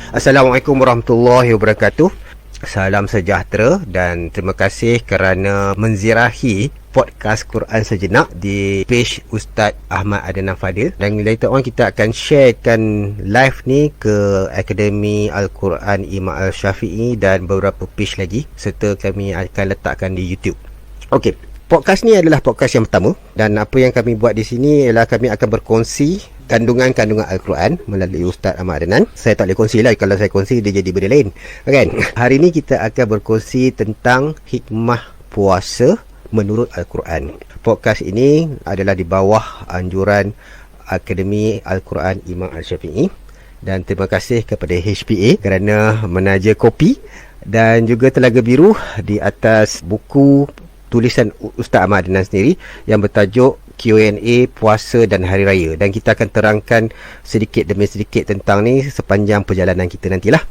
Assalamualaikum warahmatullahi wabarakatuh. Salam sejahtera dan terima kasih kerana menziarahi podcast Quran Sejenak di page Ustaz Ahmad Adnan Fadil. Dan later on kita akan sharekan live ni ke Akademi Al-Quran Imam Al-Syafi'i dan beberapa page lagi, serta kami akan letakkan di YouTube. Okey, podcast ni adalah podcast yang pertama dan apa yang kami buat di sini ialah kami akan berkongsi kandungan-kandungan Al-Quran melalui Ustaz Ahmad Adnan. Saya tak boleh kongsi lah, kalau saya kongsi dia jadi benda lain, kan? Hari ni kita akan berkongsi tentang hikmah puasa menurut Al-Quran. Podcast ini adalah di bawah anjuran Akademi Al-Quran Imam Al-Syafi'i, dan terima kasih kepada HPA kerana menaja kopi dan juga Telaga Biru di atas buku tulisan Ustaz Ahmad Adnan sendiri yang bertajuk Q&A Puasa dan Hari Raya, dan kita akan terangkan sedikit demi sedikit tentang ni sepanjang perjalanan kita nantilah.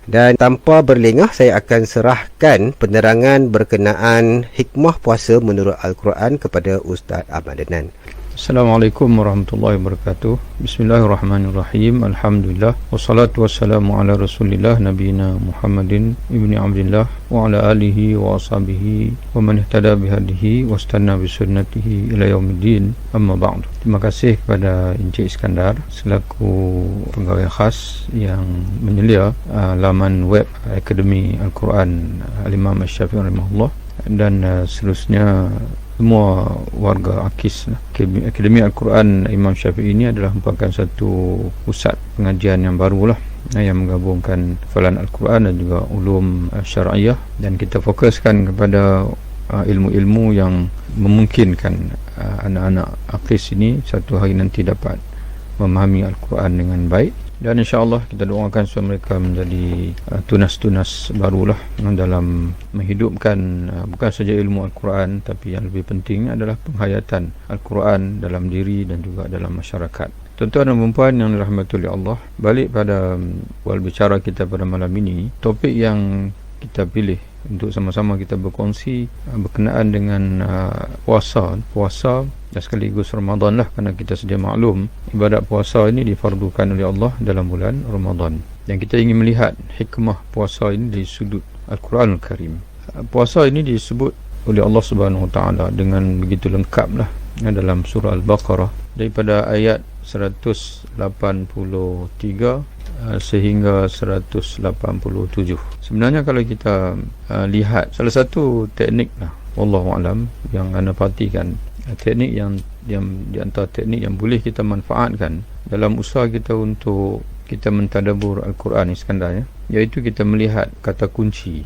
Dan tanpa berlengah, saya akan serahkan penerangan berkenaan hikmah puasa menurut Al-Quran kepada Ustaz Ahmad Adnan. Assalamualaikum warahmatullahi wabarakatuh. Bismillahirrahmanirrahim. Alhamdulillah. Wassalatu wassalamu ala rasulillah nabiyina Muhammadin ibni Abdillah wa ala alihi wa ashabihi wa man ihtada bihadihi wa istanna bisunnatihi ila yaumiddin. Amma ba'du. Terima kasih kepada Encik Iskandar selaku pegawai khas yang menyelia laman web Akademi Al-Quran Al-Imam Al-Syafi'i rahimahullah, dan seterusnya semua warga AKIS. Akademi Al-Quran Imam Syafi'i ini adalah merupakan satu pusat pengajian yang baru lah, yang menggabungkan hafalan Al-Quran dan juga ulum syar'iyah, dan kita fokuskan kepada ilmu-ilmu yang memungkinkan anak-anak AKIS ini satu hari nanti dapat memahami Al-Quran dengan baik. Dan insyaAllah kita doakan supaya mereka menjadi tunas-tunas barulah dalam menghidupkan bukan saja ilmu Al-Quran, tapi yang lebih penting adalah penghayatan Al-Quran dalam diri dan juga dalam masyarakat. Tuan-tuan dan puan yang dirahmati oleh Allah, balik pada wal bicara kita pada malam ini, topik yang kita pilih untuk sama-sama kita berkongsi berkenaan dengan puasa dan sekaligus Ramadan lah, kerana kita sedia maklum ibadat puasa ini difardukan oleh Allah dalam bulan Ramadan, dan kita ingin melihat hikmah puasa ini dari sudut Al-Quranul Karim. Puasa ini disebut oleh Allah Subhanahu Wa Taala dengan begitu lengkap lah dalam surah Al-Baqarah daripada ayat 183 sehingga 187. Sebenarnya kalau kita lihat salah satu teknik lah, wallahu alam, yang anda perhatikan, teknik yang di antara teknik yang boleh kita manfaatkan dalam usaha kita untuk kita mentadabbur Al-Quran Iskandar, iaitu kita melihat kata kunci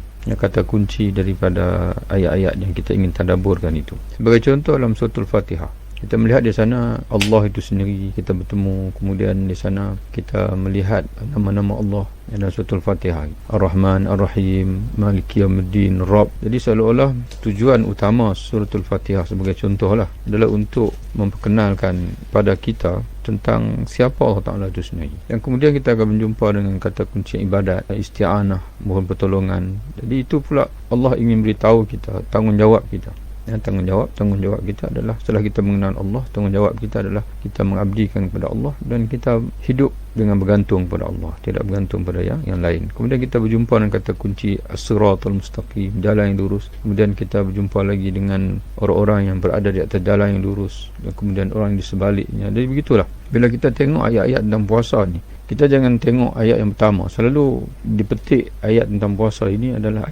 daripada ayat-ayat yang kita ingin tadabburkan itu. Sebagai contoh, dalam surah Al-Fatihah kita melihat di sana Allah itu sendiri kita bertemu, kemudian di sana kita melihat nama-nama Allah dalam surah Al-Fatihah, Ar-Rahman, Ar-Rahim, Maliki Yawmiddin, Rabb. Jadi seolah-olah tujuan utama surah Al-Fatihah sebagai contoh lah adalah untuk memperkenalkan pada kita tentang siapa Allah Ta'ala itu sendiri. Dan kemudian kita akan berjumpa dengan kata kunci ibadat, isti'anah, mohon pertolongan. Jadi itu pula Allah ingin beritahu kita tanggungjawab kita. Tanggungjawab kita adalah setelah kita mengenal Allah, tanggungjawab kita adalah kita mengabdikan kepada Allah dan kita hidup dengan bergantung pada Allah, tidak bergantung pada yang lain. Kemudian kita berjumpa dengan kata kunci as-siratal mustaqim, jalan yang lurus. Kemudian kita berjumpa lagi dengan orang-orang yang berada di atas jalan yang lurus, dan kemudian orang di sebaliknya. Jadi begitulah bila kita tengok ayat-ayat dalam puasa ni, kita jangan tengok ayat yang pertama. Selalu dipetik ayat tentang puasa ini adalah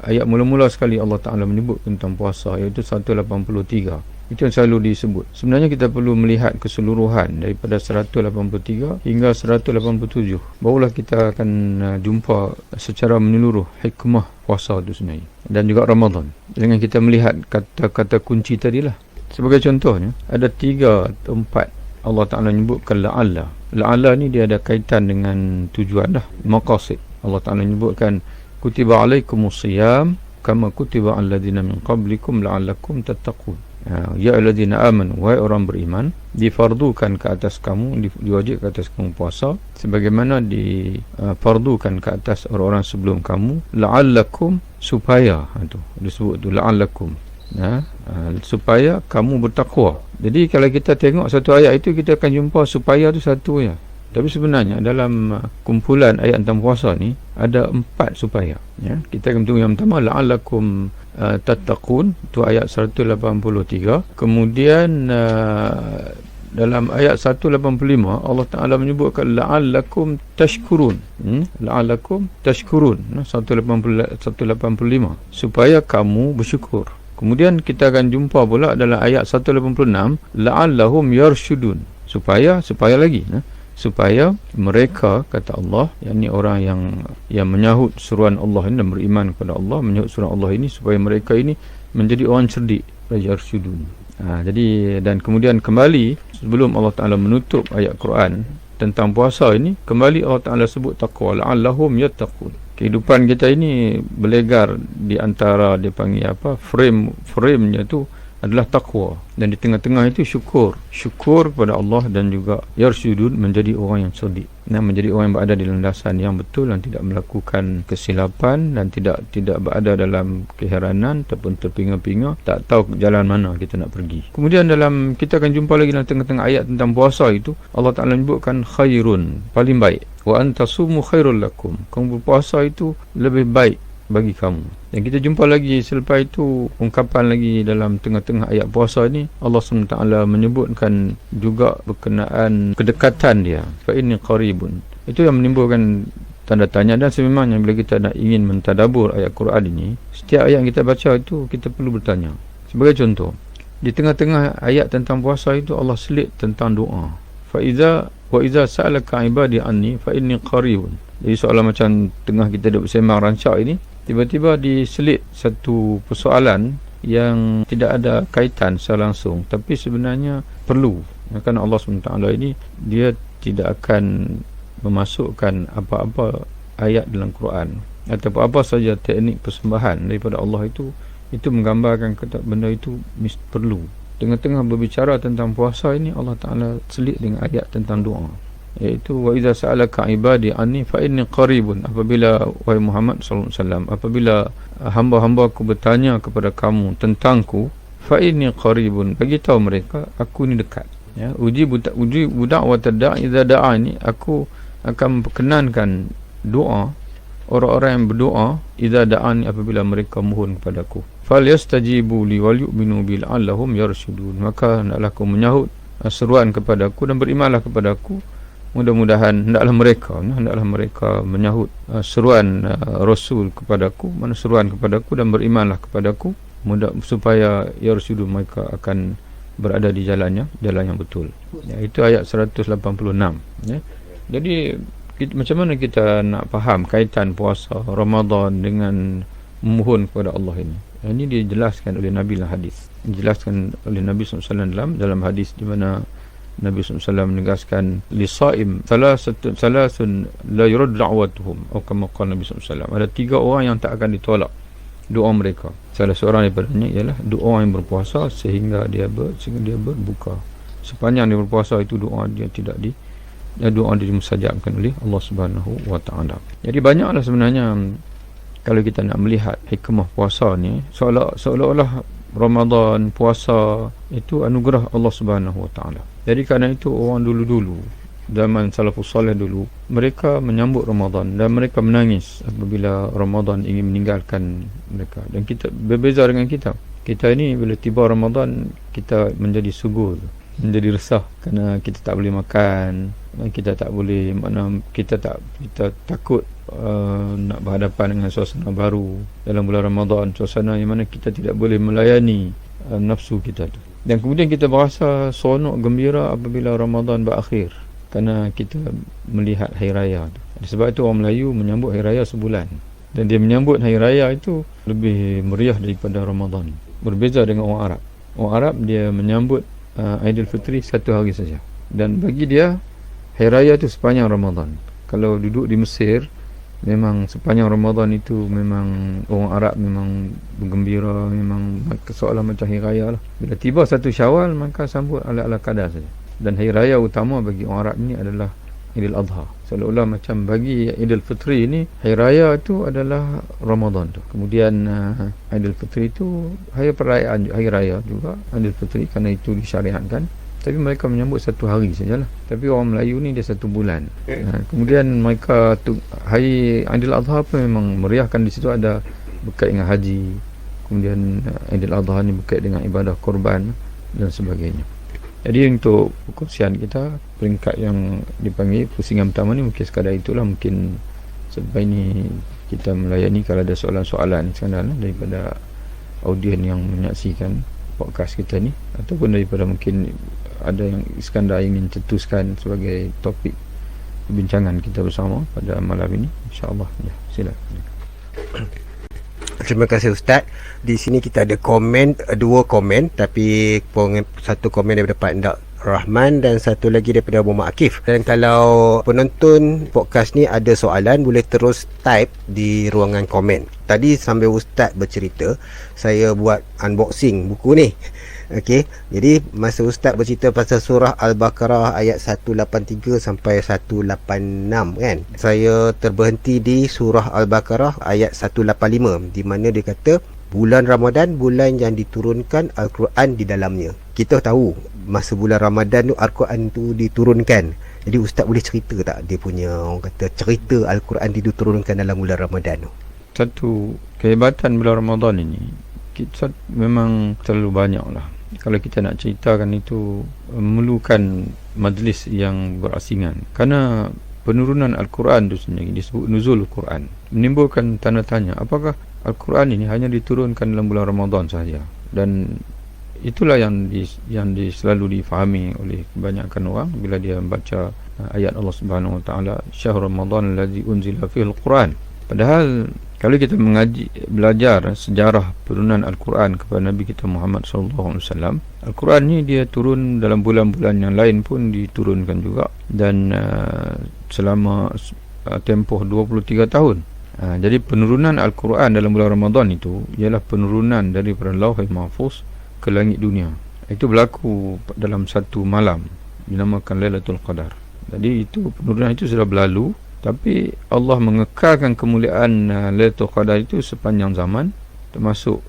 ayat mula-mula sekali Allah Ta'ala menyebut tentang puasa, iaitu 183. Itu yang selalu disebut. Sebenarnya kita perlu melihat keseluruhan daripada 183 hingga 187. Barulah kita akan jumpa secara menyeluruh hikmah puasa itu sendiri, dan juga Ramadan. Dengan kita melihat kata-kata kunci tadilah. Sebagai contohnya, ada 3 tempat Allah Ta'ala menyebutkan la'alla. La'alla ni dia ada kaitan dengan tujuan dah, maqasid. Allah Ta'ala menyebutkan kutiba alaikumus siyam kama kutiba alladhina min qablikum la'allakum tattaqun. Ya alladhina amanu, wahai orang beriman, difardukan ke atas kamu, diwajibkan ke atas kamu puasa sebagaimana difardukan ke atas orang-orang sebelum kamu, la'allakum, supaya itu disebut tu la'allakum, supaya kamu bertakwa. Jadi kalau kita tengok satu ayat itu, kita akan jumpa supaya tu satu ya. Tapi sebenarnya dalam kumpulan ayat tentang puasa ni ada 4 supaya, ya. Kita akan tunggu yang pertama, la'allakum tattaqun, tu ayat 183. Kemudian dalam ayat 185 Allah Ta'ala menyebutkan la'allakum tashkurun, la'allakum tashkurun, 185, supaya kamu bersyukur. Kemudian kita akan jumpa pula dalam ayat 186 la'allahum yarshudun, supaya lagi, supaya mereka, kata Allah, yakni orang yang menyahut seruan Allah ini dan beriman kepada Allah, menyahut seruan Allah ini, supaya mereka ini menjadi orang cerdik, yarshudun. Jadi, dan kemudian kembali sebelum Allah Ta'ala menutup ayat Quran tentang puasa ini, kembali Allah Ta'ala sebut taqwa, la'allahum yattaqun. Kehidupan kita ini berlegar di antara, dia panggil apa, frame-nya tu adalah taqwa, dan di tengah-tengah itu syukur kepada Allah, dan juga yarsyudun, menjadi orang yang cerdik, menjadi orang yang berada di landasan yang betul dan tidak melakukan kesilapan, dan tidak berada dalam keheranan ataupun terpinga-pinga, tak tahu jalan mana kita nak pergi. Kemudian dalam, kita akan jumpa lagi dalam tengah-tengah ayat tentang puasa itu, Allah Ta'ala menyebutkan khairun, paling baik, wa antasumu khairul lakum, kamu berpuasa itu lebih baik bagi kamu. Dan kita jumpa lagi selepas itu ungkapan lagi dalam tengah-tengah ayat puasa ni, Allah SWT menyebutkan juga berkenaan kedekatan dia, fa inni qaribun. Itu yang menimbulkan tanda tanya. Dan sememangnya bila kita nak ingin mentadabur ayat Quran ini, setiap ayat yang kita baca itu kita perlu bertanya. Sebagai contoh, di tengah-tengah ayat tentang puasa itu Allah selit tentang doa, wa iza sa'alaka ibadi anni fa inni qaribun. Jadi soalan macam tengah kita duduk bersembang rancak ini, tiba-tiba diselit satu persoalan yang tidak ada kaitan secara langsung, tapi sebenarnya perlu. Kerana Allah SWT ini, dia tidak akan memasukkan apa-apa ayat dalam Quran atau apa saja teknik persembahan daripada Allah itu menggambarkan kata benda itu perlu. Tengah-tengah berbicara tentang puasa ini, Allah Ta'ala selit dengan ayat tentang doa, iaitu wa idza sa'alaka ibadi anni fa inni qaribun. Apabila wahai Muhammad sallallahu alaihi wasallam, apabila hamba-hamba aku bertanya kepada kamu tentangku, fa inni qaribun, bagi tahu mereka aku ni dekat, ya. Uji da'wat da'i idza da'ani, aku akan perkenankan doa orang-orang yang berdoa, idza da'ani, apabila mereka mohon kepadaku. Falyastajibu li wal yu'minu bil allahum yarshudun, maka hendaklah kamu menyahut seruan kepadaku dan berimanlah kepadaku. Mudah-mudahan hendaklah mereka menyahut seruan Rasul kepadaku, seruan kepadaku, dan berimanlah kepadaku, supaya yarsyudu, mereka akan berada di jalan yang betul. Ya, itu ayat 186, ya. Jadi macam mana kita nak faham kaitan puasa Ramadan dengan memohon kepada Allah ini? Ini dijelaskan oleh Nabi dalam hadis. Dijelaskan oleh Nabi SAW dalam hadis di mana Nabi SAW menegaskan lisaim salasun la yurad da'watuhum, atau kama qala Nabi SAW, ada 3 orang yang tak akan ditolak doa mereka. Salah seorang daripadanya ialah doa yang berpuasa sehingga dia berbuka. Sepanjang dia berpuasa itu doa dia dimustajabkan oleh Allah Subhanahu wa taala. Jadi banyaklah sebenarnya kalau kita nak melihat hikmah puasa ni, seolah-olah Ramadan, puasa itu anugerah Allah Subhanahu wa taala. Jadi kerana itu orang dulu-dulu, zaman salafus salih dulu, mereka menyambut Ramadan dan mereka menangis apabila Ramadan ingin meninggalkan mereka. Dan kita berbeza dengan kita. Kita ini bila tiba Ramadan, kita menjadi subur, menjadi resah kerana kita tak boleh makan, kita tak boleh, kita takut nak berhadapan dengan suasana baru dalam bulan Ramadan, suasana yang mana kita tidak boleh melayani nafsu kita tu. Dan kemudian kita berasa seronok gembira apabila Ramadan berakhir, kerana kita melihat hari raya tu. Sebab itu orang Melayu menyambut hari raya sebulan, dan dia menyambut hari raya itu lebih meriah daripada Ramadan. Berbeza dengan orang Arab. Orang Arab dia menyambut Aidilfitri 1 hari saja, dan bagi dia hari raya itu sepanjang Ramadan. Kalau duduk di Mesir, memang sepanjang Ramadan itu memang orang Arab memang bergembira, memang seolah macam hari raya lah. Bila tiba 1 Syawal, maka sambut ala-ala kadar saja. Dan hari raya utama bagi orang Arab ini adalah Idul Adha. Seolah-olah macam bagi Idul Fitri ini, hari raya itu adalah Ramadan tu. Kemudian Idul Fitri itu hari perayaan, hari raya juga Idul Fitri, kerana itu disyariatkan. Tapi mereka menyambut satu hari sajalah. Tapi orang Melayu ni dia 1 bulan. Kemudian mereka hari Aidiladha pun memang meriahkan. Di situ ada berkait dengan haji. Kemudian Aidiladha ni berkait dengan ibadah korban dan sebagainya. Jadi untuk perkongsian kita, peringkat yang dipanggil pusingan pertama ni mungkin sekadar itulah. Mungkin sampai ni kita melayani kalau ada soalan-soalan sekadar daripada audien yang menyaksikan podcast kita ni, ataupun daripada mungkin ada yang Iskandar ingin cetuskan sebagai topik perbincangan kita bersama pada malam ini, insya-Allah. Ya, silakan. Terima kasih Ustaz. Di sini kita ada komen, 2 komen, tapi satu komen daripada Pak Ndak Rahman dan satu lagi daripada Abu Akif. Dan kalau penonton podcast ni ada soalan, boleh terus type di ruangan komen. Tadi sambil Ustaz bercerita, saya buat unboxing buku ni. Okey, jadi masa Ustaz bercerita pasal surah Al-Baqarah ayat 183 sampai 186 kan, saya terberhenti di surah Al-Baqarah ayat 185, di mana dia kata bulan Ramadan, bulan yang diturunkan Al-Quran di dalamnya. Kita tahu masa bulan Ramadan tu Al-Quran tu diturunkan. Jadi Ustaz boleh cerita tak dia punya, orang kata, cerita Al-Quran diturunkan dalam bulan Ramadan tu? Satu kehebatan bulan Ramadan ini, kita memang terlalu banyak lah. Kalau kita nak ceritakan itu, memerlukan majlis yang berasingan. Kerana penurunan Al-Quran itu sendiri disebut nuzul Al-Quran, menimbulkan tanda tanya, apakah Al-Quran ini hanya diturunkan dalam bulan Ramadan sahaja? Dan itulah yang selalu difahami oleh kebanyakan orang bila dia membaca ayat Allah Subhanahu Wa Taala, syahrul Ramadan allazi unzila fihi Al-Quran. Padahal kalau kita belajar sejarah penurunan Al-Quran kepada Nabi kita Muhammad SAW, Al-Quran ni dia turun dalam bulan-bulan yang lain pun diturunkan juga, dan selama tempoh 23 tahun. Jadi penurunan Al-Quran dalam bulan Ramadan itu ialah penurunan daripada Lauhul Mahfuz ke langit dunia. Itu berlaku dalam satu malam, dinamakan Lailatul Qadar. Jadi itu penurunan itu sudah berlalu, tapi Allah mengekalkan kemuliaan Lailatul Qadar itu sepanjang zaman, termasuk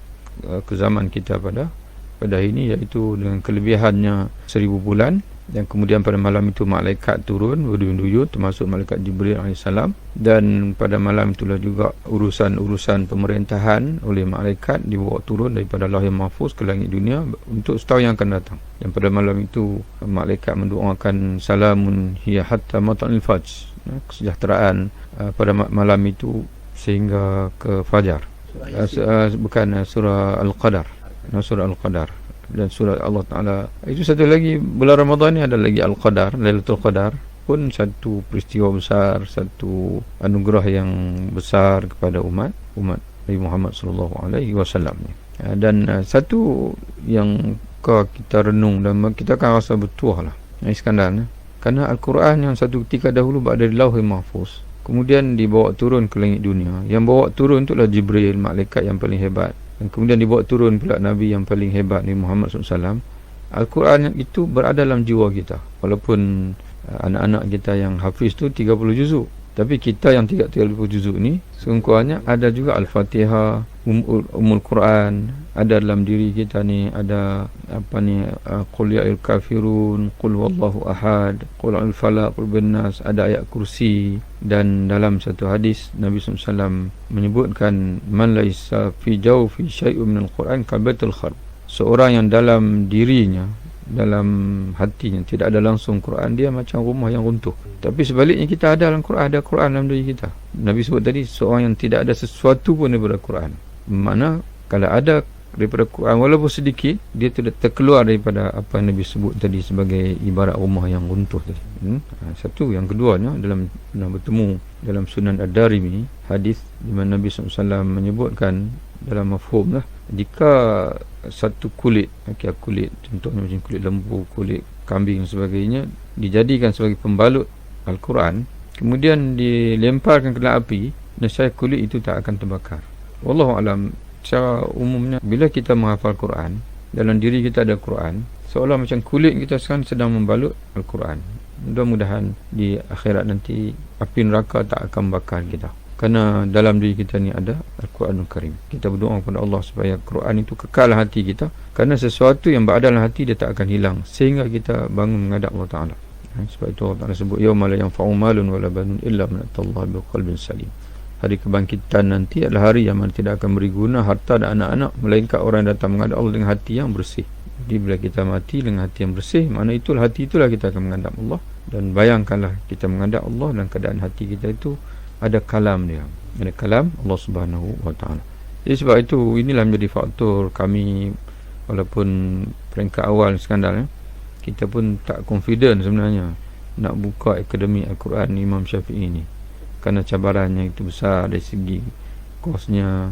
ke zaman kita pada hari ini, iaitu dengan kelebihannya 1000 bulan. Dan kemudian pada malam itu malaikat turun berduyun-duyun, termasuk malaikat Jibril AS. Dan pada malam itulah juga urusan-urusan pemerintahan oleh malaikat dibawa turun daripada Lauhul Mahfuz ke langit dunia untuk setahun yang akan datang. Dan pada malam itu malaikat mendoakan salamun hiya hatta matla'il fajr, kesejahteraan pada malam itu sehingga ke fajar. Bukan surah Al-Qadar, surah Al-Qadar. Dan surah Allah Ta'ala itu satu lagi. Bulan Ramadan ni ada lagi Al-Qadar, Lailatul Qadar, pun satu peristiwa besar, satu anugerah yang besar kepada umat Nabi Muhammad SAW. Dan satu yang kita renung dan kita akan rasa betul lah Iskandar, kerana Al-Quran yang satu ketika dahulu berada di Lauhul Mahfuz, kemudian dibawa turun ke langit dunia. Yang bawa turun itulah Jibril, malaikat yang paling hebat. Dan kemudian dibawa turun pula Nabi yang paling hebat, Nabi Muhammad SAW. Al-Quran itu berada dalam jiwa kita. Walaupun anak-anak kita yang hafiz tu 30 juzuk, tapi kita yang 30 juzuk ni sekurang-kurangnya ada juga Al-Fatihah, Ummul Quran, ada dalam diri kita ni, ada Qul ya ayyuhal kafirun, Qul wallahu ahad, Qul a'udzu falaq, Qul binnas, ada ayat kursi. Dan dalam satu hadis Nabi SAW menyebutkan, man laisa fi jawfi syai'un minal Quran kabatul kharb, seorang yang dalam dirinya, dalam hatinya tidak ada langsung Quran, dia macam rumah yang runtuh. Tapi sebaliknya kita ada dalam Quran, ada Quran dalam diri kita. Nabi sebut tadi, seorang yang tidak ada sesuatu pun daripada Quran. Mana kalau ada daripada Quran walaupun sedikit, dia tidak terkeluar daripada apa yang Nabi sebut tadi sebagai ibarat rumah yang runtuh tadi. Satu. Yang keduanya, dalam bertemu dalam Sunan Ad-Darimi hadis di mana Nabi SAW menyebutkan dalam mafhum lah, jika satu kulit, kulit contohnya macam kulit lembu, kulit kambing dan sebagainya, dijadikan sebagai pembalut Al-Quran, kemudian dilemparkan ke dalam api, nescaya kulit itu tak akan terbakar. Wallahu alam. Secara umumnya bila kita menghafal Quran, dalam diri kita ada Quran, seolah macam kulit kita sekarang sedang membalut Al-Quran. Mudah-mudahan di akhirat nanti api neraka tak akan bakar kita. Kerana dalam diri kita ni ada Al-Quranul Karim. Kita berdoa kepada Allah supaya Quran itu kekal hati kita, kerana sesuatu yang berada dalam hati dia tak akan hilang sehingga kita bangun menghadap Allah Ta'ala. Sebab itu Allah Ta'ala sebut yauma la yanfa'u malun wala banun illa man atallaha biqalbin salim. Hari kebangkitan nanti adalah hari yang mana tidak akan beri guna harta dan anak-anak, melainkan orang yang datang menghadap Allah dengan hati yang bersih. Jadi bila kita mati dengan hati yang bersih, makna itulah hati itulah kita akan menghadap Allah. Dan bayangkanlah kita menghadap Allah dan keadaan hati kita itu ada kalam dia, ada kalam Allah Subhanahu wa Ta'ala. Jadi sebab itu inilah menjadi faktor kami, walaupun peringkat awal skandal kita pun tak confident sebenarnya nak buka Akademi Al-Quran Imam Syafi'i ni, kerana cabarannya itu besar dari segi kosnya.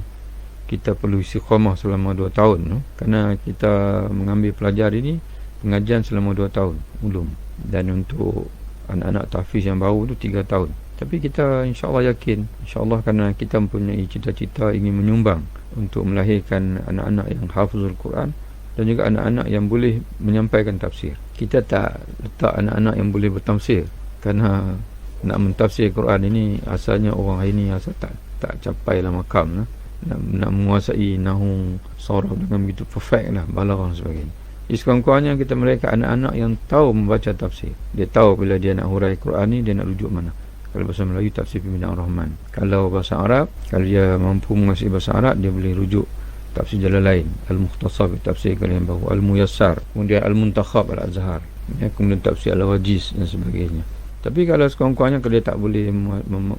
Kita perlu istiqamah selama 2 tahun, kerana kita mengambil pelajar ini pengajian selama 2 tahun ulum, dan untuk anak-anak tahfiz yang baru tu 3 tahun. Tapi kita insya-Allah yakin, insya-Allah, kerana kita mempunyai cita-cita ingin menyumbang untuk melahirkan anak-anak yang hafizul Quran dan juga anak-anak yang boleh menyampaikan tafsir. Kita tak letak anak-anak yang boleh bertafsir, kerana nak mentafsir Quran ini asalnya orang hari ni asal tak capai lah makam nak menguasai nahwu saraf dengan begitu perfect lah, balaghah dan sebagainya. Jadi sekurang-kurangnya kita mereka anak-anak yang tahu membaca tafsir. Dia tahu bila dia nak hurai Quran ni dia nak rujuk mana. Kalau bahasa Melayu tafsir Pimpinan Ar-Rahman. Kalau bahasa Arab, kalau dia mampu menguasai bahasa Arab, dia boleh rujuk tafsir Jalalain, Al-Mukhtasar tafsir kalian baru, Al-Muyassar, kemudian Al-Muntakhab Al-Azhar, kemudian tafsir Al-Wajiz dan sebagainya. Tapi kalau sekurang-kurangnya kalau dia tak boleh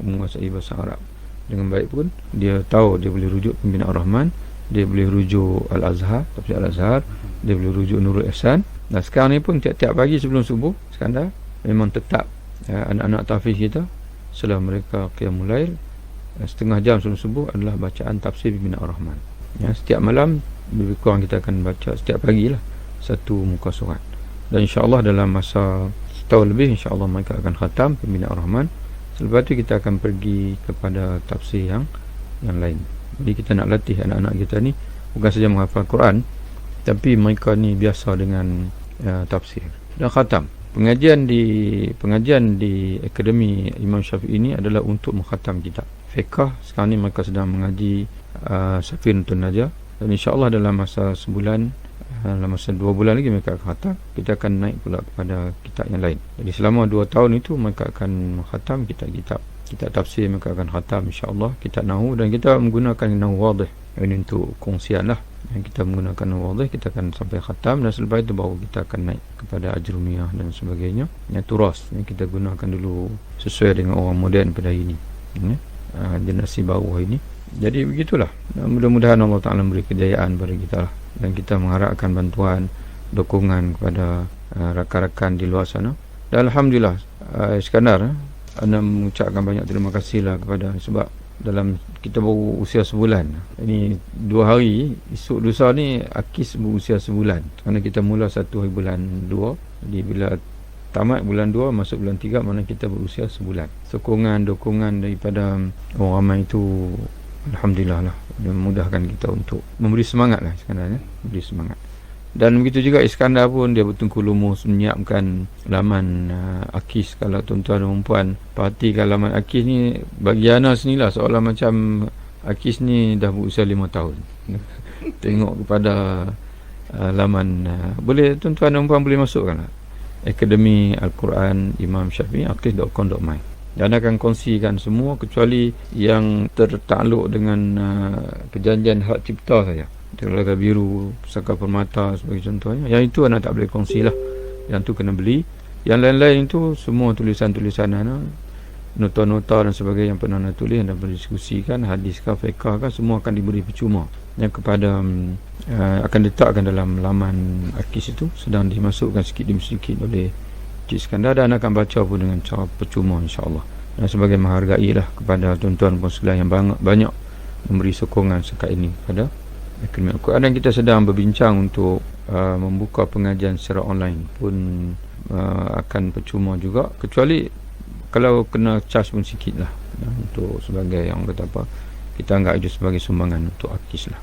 menguasai bahasa Arab dengan baik pun, dia tahu dia boleh rujuk Pimpinan Ar-Rahman, dia boleh rujuk Al-Azhar, tafsir Al-Azhar, dia boleh rujuk Nurul Ihsan. Dan sekarang ni pun tiap-tiap pagi sebelum subuh Skandar memang tetap anak-anak tahfiz kita setelah mereka qiyamul lail, setengah jam sebelum subuh adalah bacaan tafsir Pimpinan Ar-Rahman. Setiap malam lebih kurang kita akan baca setiap pagi lah satu muka surat. Dan insya-Allah dalam masa setahun lebih insya-Allah mereka akan khatam Pimpinan Ar-Rahman. Selepas itu kita akan pergi kepada tafsir yang lain. Jadi kita nak latih anak-anak kita ni bukan saja menghafal Quran, tapi mereka ni biasa dengan tafsir dan khatam. Pengajian di Akademi Imam Syafi'i ini adalah untuk mengkhatam kitab fiqh. Sekarang ni mereka sedang mengaji Safinatun Najah, dan insya-Allah dalam masa sebulan, dalam masa 2 bulan lagi mereka akan khatam. Kita akan naik pula kepada kitab yang lain. Jadi selama 2 tahun itu mereka akan khatam kitab-kitab tafsir, mereka akan khatam insya-Allah kitab nahwu, dan kita menggunakan nahwu wadih. Ini untuk kongsian lah. Yang kita menggunakan nahwu wadih, kita akan sampai khatam, dan selepas itu baru kita akan naik kepada ajrumiyah dan sebagainya. Yang turas yang kita gunakan dulu sesuai dengan orang moden pada hari ini, generasi baru hari ini. Jadi begitulah. Mudah-mudahan Allah Ta'ala memberi kejayaan pada kita lah, dan kita mengharapkan bantuan, dukungan kepada rakan-rakan di luar sana. Dan Alhamdulillah, Iskandar, anda mengucapkan banyak terima kasih lah kepada, sebab dalam kita baru usia sebulan. Ini 2 hari, esok lusa ni Akis berusia sebulan, kerana kita mula 1 hari bulan 2. Jadi bila tamat bulan 2 masuk bulan 3, mana kita berusia sebulan. Sokongan, dukungan daripada orang ramai itu Alhamdulillah lah, memudahkan kita untuk memberi semangat lah sebenarnya, memberi semangat. Dan begitu juga Iskandar pun dia betul-betul lumus menyiapkan laman Akis. Kalau tuan-tuan dan puan perhatikan laman Akis ni, bagi Ana senilah seolah macam Akis ni dah berusia 5 tahun. Tengok kepada laman, boleh tuan-tuan dan puan boleh masukkan lah, Akademi Al-Quran Imam Syafi'i akis.com.my. Dan akan kongsikan semua kecuali yang tertakluk dengan perjanjian hak cipta saja, Telaga Biru, Pusaka Permata sebagai contohnya. Yang itu anda tak boleh kongsi lah, yang tu kena beli. Yang lain-lain itu semua tulisan-tulisan nota-nota dan sebagainya yang pernah anda tulis, anda berdiskusikan, hadis kah, fiqh kah, semua akan diberi percuma. Yang kepada akan diletakkan dalam laman Akis itu sedang dimasukkan sikit demi sedikit oleh Cik Iskandar, dan akan baca pun dengan cara percuma insya-Allah. Dan sebagai menghargai lah kepada tuan-tuan dan sekalian yang banyak memberi sokongan sekat ini pada Akademi Al-Quran. Dan kita sedang berbincang untuk membuka pengajian secara online pun akan percuma juga, kecuali kalau kena charge pun sikit lah, untuk sebagai yang kata apa, kita anggap itu sebagai sumbangan untuk Akis lah.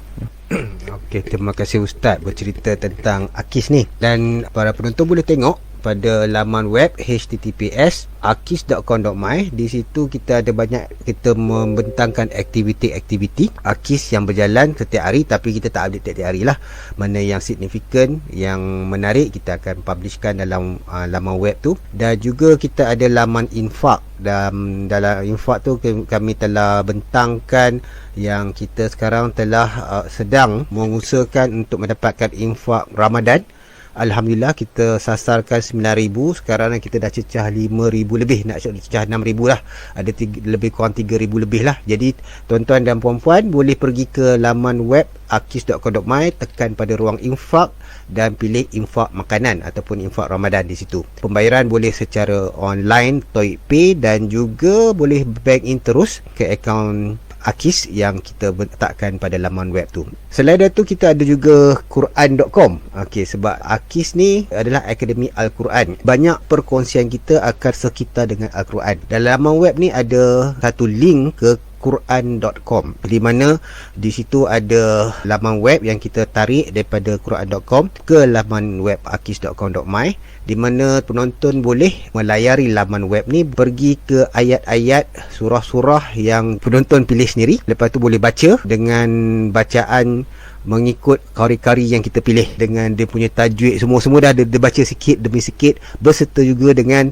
Okey, terima kasih Ustaz bercerita tentang Akis ni. Dan para penonton boleh tengok pada laman web https://akis.com.my. Di situ kita ada banyak, kita membentangkan aktiviti-aktiviti AKIS yang berjalan setiap hari, tapi kita tak update setiap hari lah. Mana yang signifikan, yang menarik, kita akan publishkan dalam laman web tu. Dan juga kita ada laman infak. Dalam infak tu kami telah bentangkan yang kita sekarang telah sedang mengusahakan untuk mendapatkan infak Ramadan. Alhamdulillah kita sasarkan 9,000. Sekarang kita dah cecah 5,000 lebih, nak cecah 6,000 lah. Ada lebih kurang 3,000 lebih lah. Jadi tuan-tuan dan puan-puan boleh pergi ke laman web akis.com.my, tekan pada ruang infak dan pilih infak makanan ataupun infak Ramadan di situ. Pembayaran boleh secara online, Toyib Pay, dan juga boleh bank in terus ke akaun AKIS yang kita letakkan pada laman web tu. Selain itu kita ada juga Quran.com. Okey, sebab AKIS ni adalah Akademi Al-Quran. Banyak perkongsian kita akan sekitar dengan Al-Quran. Dalam laman web ni ada satu link ke Quran.com, di mana di situ ada laman web yang kita tarik daripada Quran.com ke laman web akis.com.my, di mana penonton boleh melayari laman web ni, pergi ke ayat-ayat surah-surah yang penonton pilih sendiri. Lepas tu boleh baca dengan bacaan mengikut kari-kari yang kita pilih, dengan dia punya tajwid, semua dah dia baca sikit demi sikit, berserta juga dengan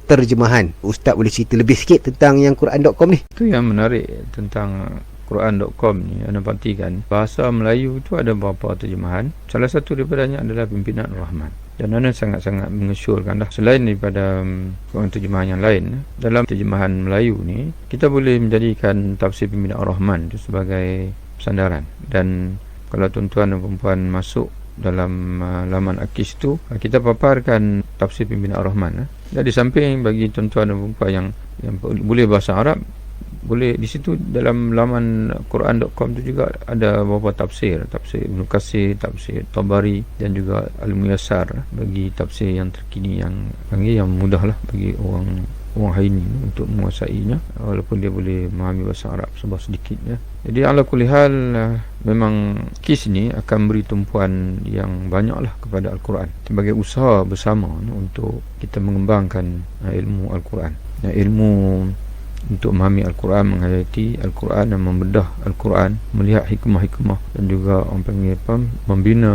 terjemahan. Ustaz boleh cerita lebih sikit tentang yang Quran.com ni? Itu yang menarik tentang Quran.com ni, anda perhatikan bahasa Melayu tu ada beberapa terjemahan. Salah satu daripadanya adalah Pimpinan Ar-Rahman, dan anda sangat-sangat mengesyorkan dah. Selain daripada terjemahan yang lain, dalam terjemahan Melayu ni kita boleh menjadikan tafsir Pimpinan Ar-Rahman tu sebagai sandaran. Dan kalau tuan-tuan dan puan masuk dalam laman AKIS tu, kita paparkan tafsir Pimpinan Ar-Rahman. Jadi samping bagi tuan-tuan dan puan yang boleh bahasa Arab, boleh di situ dalam laman Quran.com tu juga ada beberapa tafsir Ibnu Katsir, tafsir Tabari, dan juga Al-Muyassar bagi tafsir yang terkini, yang mudah lah bagi orang hari ini untuk menguasainya, walaupun dia boleh memahami bahasa Arab sebab sedikit ya. Jadi ala kulli hal, memang KIS ni akan beri tumpuan yang banyak lah kepada Al-Quran sebagai usaha bersama untuk kita mengembangkan ilmu Al-Quran, ilmu untuk memahami Al-Quran, menghayati Al-Quran dan membedah Al-Quran, melihat hikmah-hikmah, dan juga orang panggil membina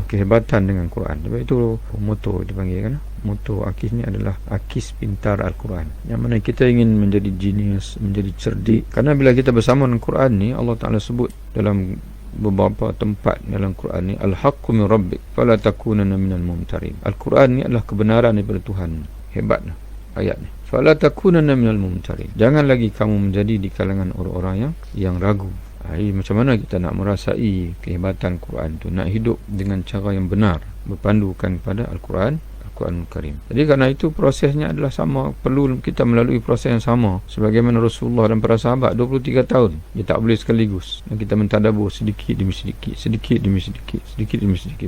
kehebatan dengan Quran. Sebab itu moto dipanggil kan, moto AKIS ni adalah AKIS Pintar Al-Quran, yang mana kita ingin menjadi genius, menjadi cerdik. Karena bila kita bersama dengan Quran ni, Allah Ta'ala sebut dalam beberapa tempat dalam Quran ni, Al-Haqqu min Rabbik fala takunanna minal mumtarin. Al-Quran ni adalah kebenaran daripada Tuhan. Hebat ayat ni. Fala takunanna minal mumtarin. Jangan lagi kamu menjadi di kalangan orang-orang yang ragu. Macam mana kita nak merasai kehebatan Quran tu, nak hidup dengan cara yang benar, berpandukan pada Al-Quran Karim. Jadi kerana itu prosesnya adalah sama, perlu kita melalui proses yang sama sebagaimana Rasulullah dan para sahabat 23 tahun. Dia tak boleh sekaligus, dan kita mentadabbur sedikit demi sedikit.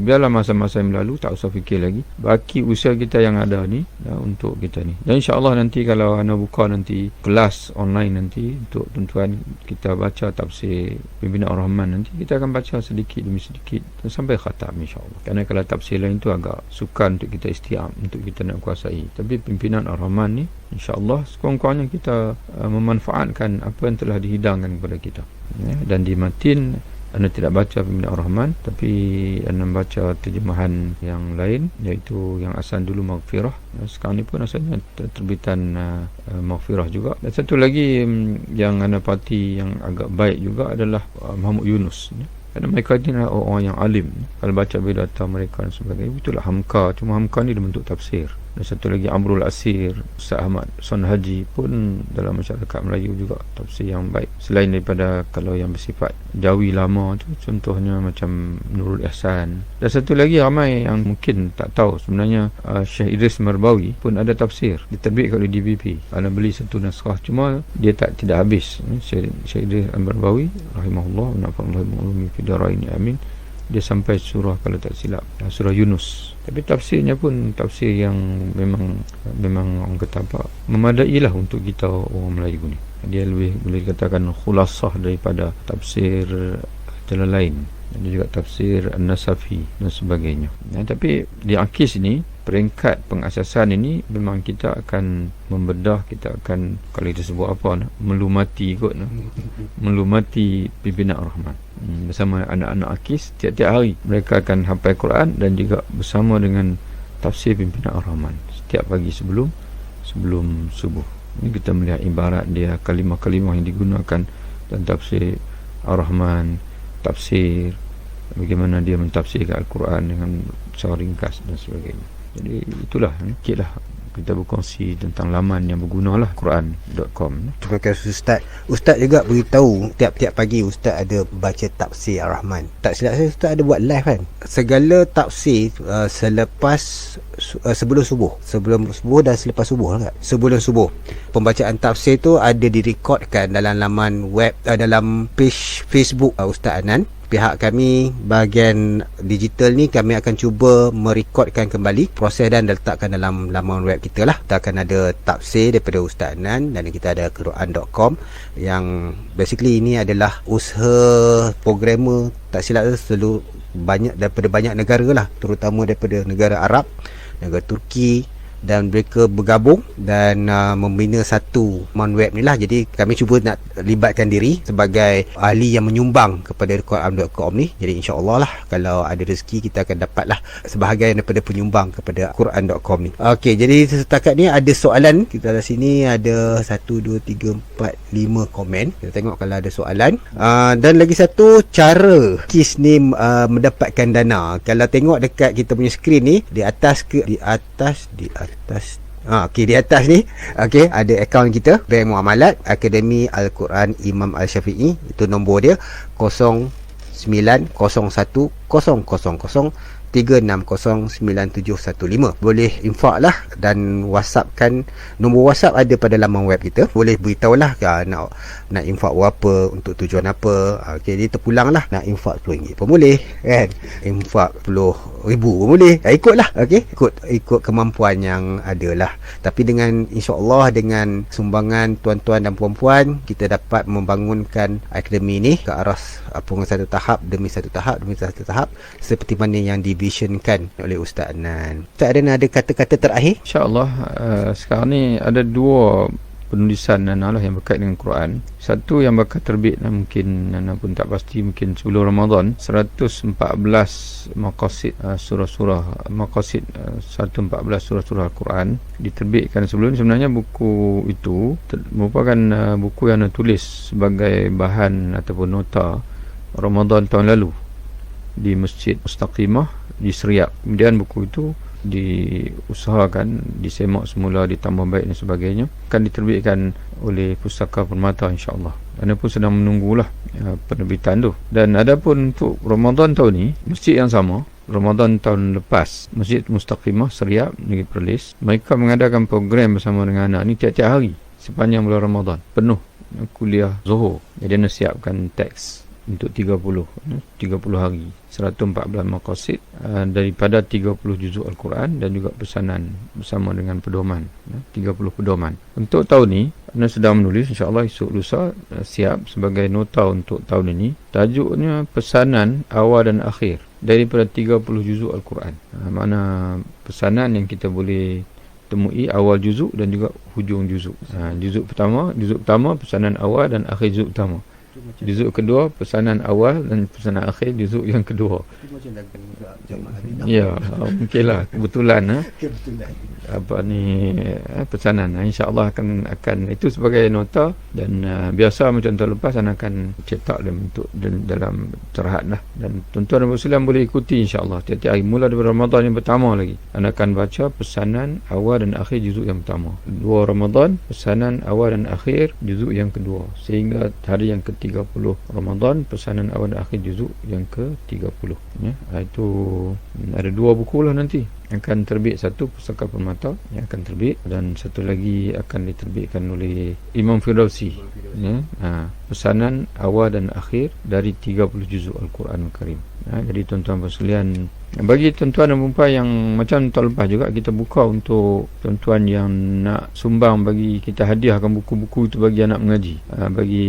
Biarlah masa-masa yang berlalu, tak usah fikir lagi. Baki usia kita yang ada ni untuk kita ni. Dan insya-Allah nanti kalau anda buka nanti kelas online nanti untuk tuan-tuan, kita baca tafsir Pimpinan Ar-Rahman, nanti kita akan baca sedikit demi sedikit sampai khatam insya-Allah. Kerana kalau tafsir lain tu agak sukar untuk kita untuk kita nak kuasai. Tapi Pimpinan Ar-Rahman ni insya-Allah sekurang-kurangnya kita memanfaatkan apa yang telah dihidangkan kepada kita. Dan di matin anda tidak baca Pimpinan Ar-Rahman, tapi anda baca terjemahan yang lain, iaitu yang asal dulu Maghfirah. Sekarang ni pun asalnya terbitan Maghfirah juga. Dan satu lagi yang anda parti yang agak baik juga adalah Muhammad Yunus. Kerana mereka ni adalah orang yang alim. Kalau baca biodata mereka dan sebagainya, itulah Hamka. Cuma Hamka ni dia bentuk tafsir. Dan satu lagi Amrul Asir, Ustaz Ahmad Son Haji pun dalam masyarakat Melayu juga tafsir yang baik. Selain daripada kalau yang bersifat Jawi lama tu, contohnya macam Nurul Ihsan. Dan satu lagi ramai yang mungkin tak tahu, sebenarnya Syekh Idris Marbawi pun ada tafsir, diterbitkan oleh DBP. Anda beli satu naskah, cuma dia tidak habis. Syekh Idris Marbawi rahimahullah, nafa'allahu bima fi daraini amin, dia sampai surah, kalau tak silap, surah Yunus. Tapi tafsirnya pun tafsir yang memang orang kata apa, memadailah untuk kita orang Melayu ni. Dia lebih boleh dikatakan khulasah daripada tafsir jalan lain, dan juga tafsir An-Nasafi dan sebagainya. Tapi di AKIS ni peringkat pengasasan ini memang kita akan membedah, kita akan, kalau kita sebut apa, melumati kot, melumati pimpinan Ar-Rahman bersama anak-anak Akis. Tiap-tiap hari mereka akan hafal Quran dan juga bersama dengan tafsir pimpinan Ar-Rahman setiap pagi sebelum subuh. Ini kita melihat ibarat dia, kalimah-kalimah yang digunakan dan tafsir Ar-Rahman, tafsir bagaimana dia mentafsirkan Al-Quran dengan secara ringkas dan sebagainya. Jadi itulah sikitlah kita berkongsi tentang laman yang berguna lah, Quran.com. Terima kasih Ustaz. Ustaz juga beritahu tiap-tiap pagi Ustaz ada baca tafsir Ar-Rahman. Tak silap saya Ustaz ada buat live kan. Segala tafsir selepas sebelum subuh dan selepas subuh kan. Sebelum subuh pembacaan tafsir tu ada direkodkan dalam laman web, dalam page Facebook Ustaz Anan. Pihak kami bahagian digital ni kami akan cuba merekodkan kembali proses dan letakkan dalam laman web kita lah. Kita akan ada tafsir daripada Ustaz Anan dan kita ada Quran.com yang basically ini adalah usaha programmer tak silap selalu daripada banyak negara lah, terutama daripada negara Arab, negara Turki, dan mereka bergabung dan membina satu laman web ni lah. Jadi kami cuba nak libatkan diri sebagai ahli yang menyumbang kepada Quran.com ni. Jadi insya-Allah lah kalau ada rezeki kita akan dapat lah sebahagian daripada penyumbang kepada Quran.com ni. Okey, jadi setakat ni ada soalan. Kita di sini ada 1 2 3 4 5 komen. Kita tengok kalau ada soalan. Dan lagi satu, cara KIS ni mendapatkan dana. Kalau tengok dekat kita punya skrin ni, di atas okey, di atas ni okey ada akaun kita, Bank Muamalat Akademi Al-Quran Imam Al-Syafi'i. Itu nombor dia 09010003609715. Boleh infak lah dan WhatsAppkan. Nombor WhatsApp ada pada laman web kita. Boleh beritahu lah nak infak berapa, untuk tujuan apa. Okey, dia terpulang lah. Nak infak RM10 pun boleh kan, infak RM10,000 pun boleh. Ikutlah, okey, ikut kemampuan yang ada lah. Tapi dengan insya-Allah dengan sumbangan tuan-tuan dan puan-puan, kita dapat membangunkan akademi ni ke arah satu tahap demi satu tahap seperti mana yang divisionkan oleh Ustaz Anan. Ustaz Anan ada kata-kata terakhir? InsyaAllah sekarang ni ada 2 penulisan Nana lah yang berkait dengan Quran. Satu yang bakal terbit mungkin Nana pun tak pasti, mungkin sebelum Ramadan, 114 maqasid surah-surah, maqasid 114 surah-surah Al-Quran diterbitkan sebelum. Sebenarnya buku itu merupakan buku yang ditulis sebagai bahan ataupun nota Ramadan tahun lalu di Masjid Mustaqimah di Seriap. Kemudian buku itu diusahakan, disemak semula, ditambah baik dan sebagainya, akan diterbitkan oleh Pustaka Permata insya-Allah. Anda pun sedang menunggulah penerbitan tu. Dan adapun untuk Ramadan tahun ni, masjid yang sama Ramadan tahun lepas, Masjid Mustaqimah Seriap Negeri Perlis, mereka mengadakan program bersama dengan anak ni tiap-tiap hari sepanjang bulan Ramadan, penuh kuliah Zuhur. Jadi anda siapkan teks untuk 30 hari, 114 maqasid daripada 30 juzuk Al-Quran dan juga pesanan bersama dengan pedoman, 30 pedoman. Untuk tahun ni anda sedang menulis, insya-Allah esok lusa siap sebagai nota untuk tahun ini. Tajuknya pesanan awal dan akhir daripada 30 juzuk Al-Quran. Mana pesanan yang kita boleh temui awal juzuk dan juga hujung juzuk. Juzuk pertama pesanan awal dan akhir juzuk pertama. Juzuk kedua pesanan awal dan pesanan akhir juzuk yang kedua. Ya, mungkinlah kebetulan apa ni pesanan. InsyaAllah akan itu sebagai nota. Dan biasa macam tahun lepas akan cetak dalam terahat lah. Dan tuan-tuan dan muslim boleh ikuti insyaAllah tiap-tiap hari mula daripada Ramadan yang pertama lagi. Anda akan baca pesanan awal dan akhir juzuk yang pertama. 2 Ramadan pesanan awal dan akhir juzuk yang kedua, sehingga hari yang ke-30 Ramadan pesanan awal dan akhir juzuk yang ke-30 ya. Itu ada 2 buku lah nanti akan terbit. Satu Pustaka Permata yang akan terbit dan satu lagi akan diterbitkan oleh Imam Firdausi ya. Pesanan awal dan akhir dari 30 juzuk Al-Quran Al-Karim. Jadi tuan-tuan sekalian Bagi tuan-tuan dan puan yang macam tahun lepas juga, kita buka untuk tuan-tuan yang nak sumbang bagi kita hadiahkan buku-buku itu bagi anak mengaji. Bagi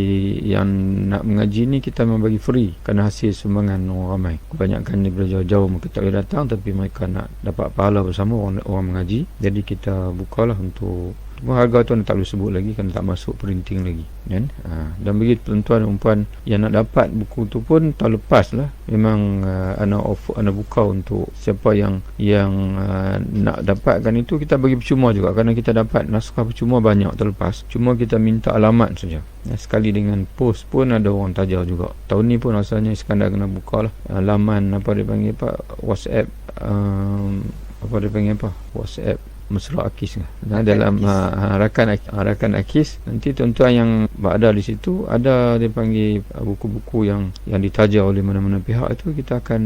yang nak mengaji ni kita memang bagi free kerana hasil sumbangan orang ramai. Kebanyakan daripada jauh-jauh mereka tak boleh datang, tapi mereka nak dapat pahala bersama orang mengaji. Jadi kita bukalah untuk harga tu tak boleh sebut lagi kerana tak masuk printing lagi kan. Dan bagi tuan-tuan dan puan yang nak dapat buku tu pun tahun lepas lah memang ana buka untuk siapa yang nak dapatkan itu, kita bagi percuma juga kerana kita dapat naskah percuma banyak tahun lepas. Cuma kita minta alamat saja. Sekali dengan post pun ada orang tajar juga. Tahun ni pun rasanya Iskandar kena buka lah laman apa dia panggil WhatsApp WhatsApp Mesra Akis dalam rakan Akis. Nanti tuan-tuan yang ada di situ, ada dia panggil buku-buku yang ditaja oleh mana-mana pihak, itu kita akan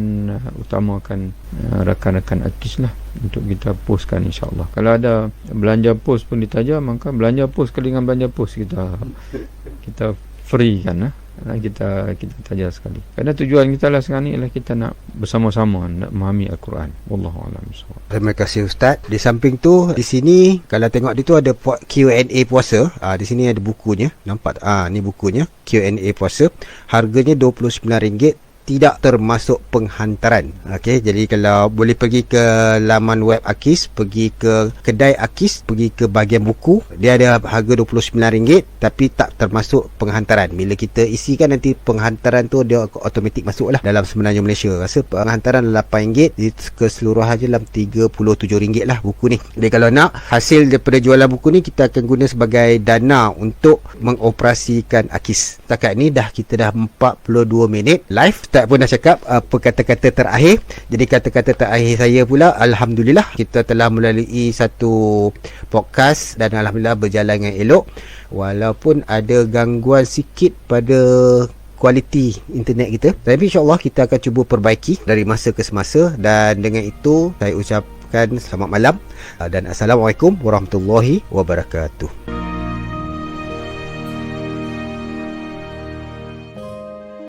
utamakan rakan-rakan Akis lah untuk kita postkan, insyaAllah. Kalau ada belanja post pun ditaja, maka belanja post kali dengan belanja post kita free kan lah. Kita taja sekali. Kerana tujuan kita lah sekarang ni ialah kita nak bersama-sama nak memahami Al-Quran. Wallahualam. Terima kasih Ustaz. Di samping tu, di sini kalau tengok di tu ada Q&A puasa. Di sini ada bukunya. Nampak? Ni bukunya Q&A puasa. Harganya RM29. Tidak termasuk penghantaran. Okey, jadi kalau boleh pergi ke laman web Akis, pergi ke kedai Akis, pergi ke bahagian buku, dia ada harga RM29 tapi tak termasuk penghantaran. Bila kita isikan nanti penghantaran tu dia automatik masuk lah dalam Semenanjung Malaysia. Rasa penghantaran RM8, jadi keseluruhan je dalam RM37 lah buku ni. Jadi kalau nak hasil daripada jualan buku ni, kita akan guna sebagai dana untuk mengoperasikan Akis. Setakat ni kita dah 42 minit live. Ustaz pun dah cakap apa kata-kata terakhir. Jadi kata-kata terakhir saya pula, alhamdulillah kita telah melalui satu podcast dan alhamdulillah berjalan dengan elok, walaupun ada gangguan sikit pada kualiti internet kita, tapi insyaAllah kita akan cuba perbaiki dari masa ke semasa. Dan dengan itu saya ucapkan selamat malam dan Assalamualaikum warahmatullahi wabarakatuh.